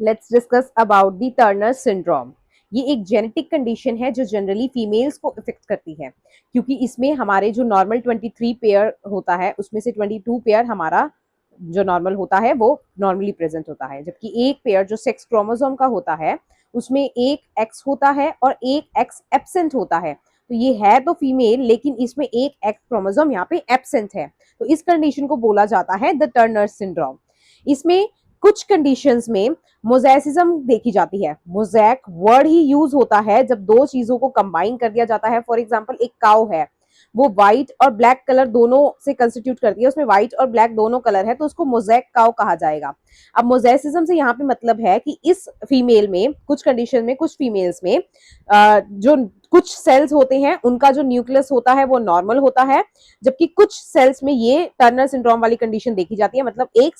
Let's discuss about the Turner syndrome. ये एक genetic condition है जो जनरली फीमेल्स को इफेक्ट करती है, क्योंकि इसमें हमारे जो नॉर्मल 23 पेयर होता है उसमें से 22 पेयर हमारा जो नॉर्मल होता है वो नॉर्मली प्रेजेंट होता है, जबकि एक पेयर जो सेक्स क्रोमोसोम का होता है उसमें एक एक्स होता है और एक एक्स एब्सेंट होता है। तो ये है तो फीमेल, लेकिन इसमें एक एक्स क्रोमोसोम यहाँ पे एब्सेंट है। तो इस कंडीशन को बोला जाता है द टर्नर सिंड्रोम। इसमें कुछ कंडीशंस में मोजैसिज्म देखी जाती है। मोजैक वर्ड ही यूज होता है जब दो चीजों को कंबाइन कर दिया जाता है। फॉर एग्जांपल, एक काउ है, वो व्हाइट और ब्लैक कलर दोनों से कंस्टिट्यूट करती है, उसमें व्हाइट और ब्लैक दोनों कलर है, तो उसको मोजैक काउ कहा जाएगा। अब मोजैसिज्म से यहाँ पे मतलब है कि इस फीमेल में, कुछ कंडीशन में, कुछ फीमेल्स में जो कुछ सेल्स होते हैं उनका जो न्यूक्लियस होता है वो नॉर्मल होता है, जबकि कुछ सेल्स में ये टर्नर सिंड्रोम वाली कंडीशन देखी जाती है, मतलब एक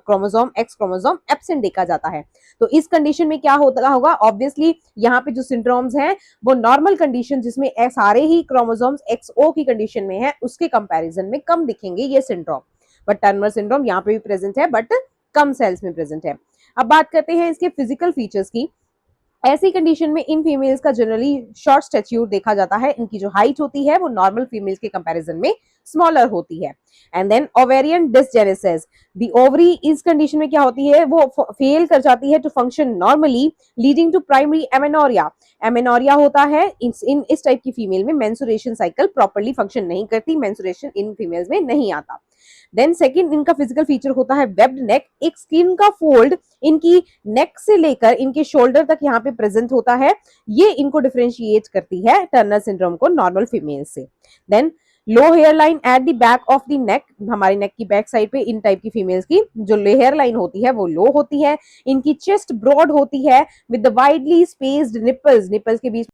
क्रोमोसोम एक्स क्रोमोसोम एब्सेंट देखा जाता है। तो इस कंडीशन में क्या होता होगा, ऑब्वियसली यहाँ पे जो सिंड्रोम्स हैं वो नॉर्मल कंडीशन जिसमें सारे ही क्रोमोसोम्स एक्सओ की कंडीशन में है उसके कंपैरिजन में कम दिखेंगे ये सिंड्रोम। बट टर्नर सिंड्रोम यहाँ पे भी प्रेजेंट है, बट कम सेल्स में प्रेजेंट है। अब बात करते हैं इसके फिजिकल फीचर्स की। ऐसी कंडीशन में इन फीमेल्स का जनरली शॉर्ट स्टैच्यूर देखा जाता है। इनकी जो हाइट होती है वो नॉर्मल फीमेल्स के कंपैरिजन में स्मॉलर होती है। And then ovarian dysgenesis, the ovary इस कंडीशन में क्या होती है, वो फेल कर जाती है to function normally, leading to primary amenorrhoea. Amenorrhoea होता है इस टाइप की फीमेल में मेंस्ट्रुएशन साइकिल प्रॉपर्ली फंक्शन नहीं करती, मेंस्ट्रुएशन इन फीमेल्स में नहीं आता। देन सेकंड इनका फिजिकल फीचर होता है वेब्ड नेक। एक स्किन का फोल्ड इनकी नेक से लेकर इनके शोल्डर तक यहाँ पे प्रेजेंट होता है। ये इनको डिफरेंशिएट करती है टर्नर सिंड्रोम को नॉर्मल फीमेल से। Then low hair line at the back of the neck, हमारी नेक की बैक साइड पे इन टाइप की फीमेल्स की जो हेयर लाइन होती है वो लो होती है। इनकी चेस्ट ब्रॉड होती है with the widely spaced nipples, nipples के बीच